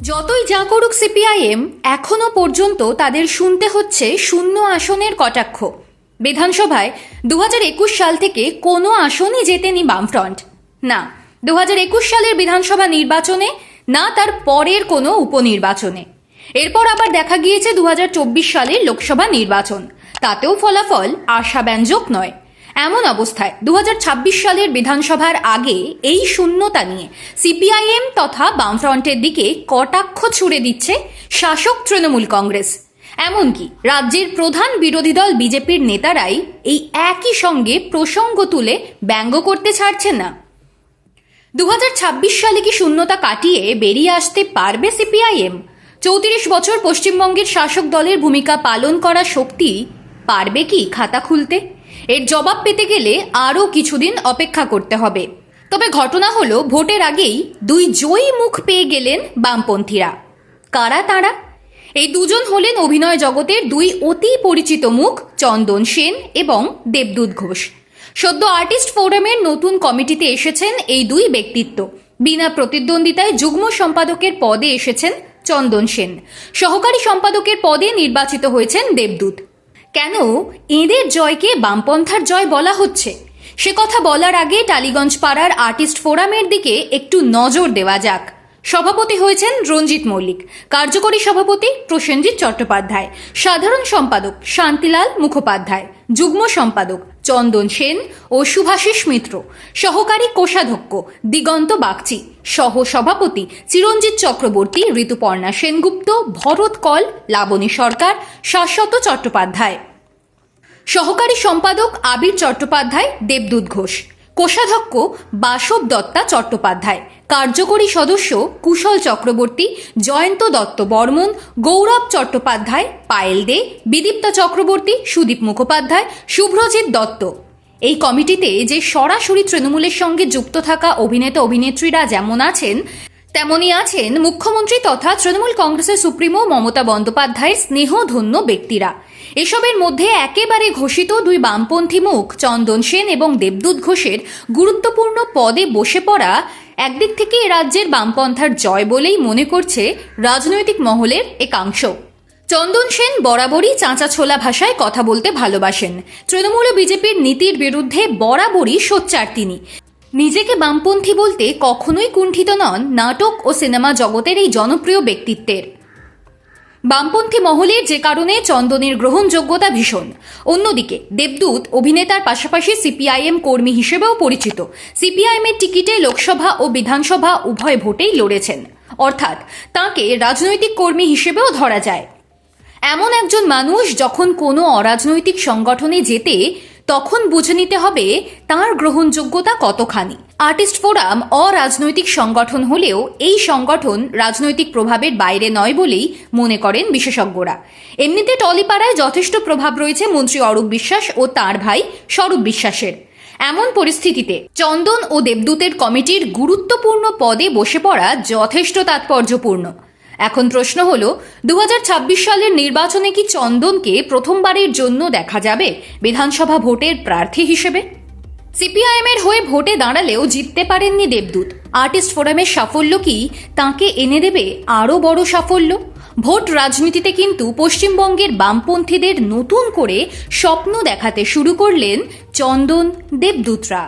যতই যা করুক সিপিআইএম, এখনো পর্যন্ত তাদের শুনতে হচ্ছে শূন্য আসনের কটাক্ষ। বিধানসভায় 2021 সাল থেকে কোনো আসনই জেতেনি বামফ্রন্ট। না 2021 সালের বিধানসভা নির্বাচনে, না তার পরের কোনো উপনির্বাচনে। এরপর আবার দেখা গিয়েছে 2024 সালের লোকসভা নির্বাচন, তাতেও ফলাফল আশাব্যঞ্জক নয়। এমন অবস্থায় 2026 সালের বিধানসভার আগে এই শূন্যতা নিয়ে সিপিআইএম তথা বামফ্রন্টের দিকে কটাক্ষ ছুড়ে দিচ্ছে শাসক তৃণমূল কংগ্রেস। এমনকি রাজ্যের প্রধান বিরোধী দল বিজেপির নেতারাই এই একই সঙ্গে প্রসঙ্গ তুলে ব্যঙ্গ করতে ছাড়ছেন না। 2026 সালে কি শূন্যতা কাটিয়ে বেরিয়ে আসতে পারবে সিপিআইএম? 34 বছর পশ্চিমবঙ্গের শাসক দলের ভূমিকা পালন করা শক্তি পারবে কি খাতা খুলতে? এর জবাব পেতে গেলে আরও কিছুদিন অপেক্ষা করতে হবে। তবে ঘটনা হলো, ভোটের আগেই দুই জয়ী মুখ পেয়ে গেলেন বামপন্থীরা। কারা তারা? এই দুজন হলেন অভিনয় জগতের দুই অতি পরিচিত মুখ, চন্দন সেন এবং দেবদূত ঘোষ। সদ্য আর্টিস্ট ফোরামের নতুন কমিটিতে এসেছেন এই দুই ব্যক্তিত্ব। বিনা প্রতিদ্বন্দ্বিতায় যুগ্ম সম্পাদকের পদে এসেছেন চন্দন সেন, সহকারী সম্পাদকের পদে নির্বাচিত হয়েছেন দেবদূত। কেন এদের জয়কে বামপন্থার জয় বলা হচ্ছে, সে কথা বলার আগে টালিগঞ্জ পাড়ার আর্টিস্ট ফোরামের দিকে একটু নজর দেওয়া যাক। সভাপতি হয়েছেন রঞ্জিত মল্লিক, কার্যকরী সভাপতি প্রসেনজিৎ চট্টোপাধ্যায়, সাধারণ সম্পাদক শান্তিলাল মুখোপাধ্যায়, যুগ্ম সম্পাদক চন্দন সেন ও শুভাশিস মিত্র, সহকারী কোষাধ্যক্ষ দিগন্ত বাগচি, সহ সভাপতি চিরঞ্জিত চক্রবর্তী, ঋতুপর্ণা সেনগুপ্ত, ভরত কল, লাবণী সরকার, শাশ্বত চট্টোপাধ্যায়, সহকারী সম্পাদক আবির চট্টোপাধ্যায়, দেবদূত ঘোষ, কোষাধ্যক্ষ বাসব দত্তা চট্টোপাধ্যায়, কার্যকরী সদস্য কুশল চক্রবর্তী, জয়ন্ত দত্ত বর্মন, গৌরব চট্টোপাধ্যায়, পায়েল দে, বিদীপ্তা চক্রবর্তী, সুদীপ মুখোপাধ্যায়, শুভ্রজিৎ দত্ত। এই কমিটিতে যে সরাসরি তৃণমূলের সঙ্গে যুক্ত থাকা অভিনেতা অভিনেত্রীরা যেমন আছেন, তেমনি আছেন মুখ্যমন্ত্রী তথা তৃণমূল কংগ্রেসের সুপ্রিমো মমতা বন্দ্যোপাধ্যায়ের স্নেহধন্য ব্যক্তিরা। এসবের মধ্যে একেবারে ঘোষিত দুই বামপন্থী মুখ চন্দন সেন এবং দেবদূত ঘোষের গুরুত্বপূর্ণ পদে বসে পড়া একদিক থেকে রাজ্যের বামপন্থার জয় বলেই মনে করছে রাজনৈতিক মহলের একাংশ। চন্দন সেন বরাবরই চাঁচা ছোলা ভাষায় কথা বলতে ভালোবাসেন। তৃণমূল ও বিজেপির নীতির বিরুদ্ধে বরাবরই সোচ্চার তিনি। নিজেকে বামপন্থী বলতে কখনোই কুণ্ঠিত নন নাটক ও সিনেমা জগতের এই জনপ্রিয় ব্যক্তিত্বের। বামপন্থী মহলের যে কারণে চন্দনের গ্রহণযোগ্যতা ভীষণ। অন্যদিকে দেবদূত অভিনেতার পাশাপাশি সিপিআইএম কর্মী হিসেবেও পরিচিত। সিপিআইএমের টিকিটে লোকসভা ও বিধানসভা উভয় ভোটেই লড়েছেন, অর্থাৎ তাঁকে রাজনৈতিক কর্মী হিসেবেও ধরা যায়। এমন একজন মানুষ যখন কোনো অরাজনৈতিক সংগঠনে যেতে, তখন বুঝে নিতে হবে তাঁর গ্রহণযোগ্যতা কতখানি। আর্টিস্ট ফোরাম অরাজনৈতিক সংগঠন হলেও এই সংগঠন রাজনৈতিক প্রভাবের বাইরে নয় বলেই মনে করেন বিশেষজ্ঞরা। এমনিতে টলিপাড়ায় যথেষ্ট প্রভাব রয়েছে মন্ত্রী অরূপ বিশ্বাস ও তাঁর ভাই স্বরূপ বিশ্বাসের। এমন পরিস্থিতিতে চন্দন ও দেবদূতের কমিটির গুরুত্বপূর্ণ পদে বসে পড়া যথেষ্ট তাৎপর্যপূর্ণ। এখন প্রশ্ন হলো, 2026 সালের নির্বাচনে কি চন্দনকে প্রথমবারের জন্য দেখা যাবে বিধানসভা ভোটের প্রার্থী হিসেবে? সিপিআইএমের হয়ে ভোটে দাঁড়ালেও জিততে পারেননি দেবদূত। আর্টিস্ট ফোরামের সাফল্য কি তাঁকে এনে দেবে আরও বড় সাফল্য? ভোট রাজনীতিতে কিন্তু পশ্চিমবঙ্গের বামপন্থীদের নতুন করে স্বপ্ন দেখাতে শুরু করলেন চন্দন দেবদূতরা।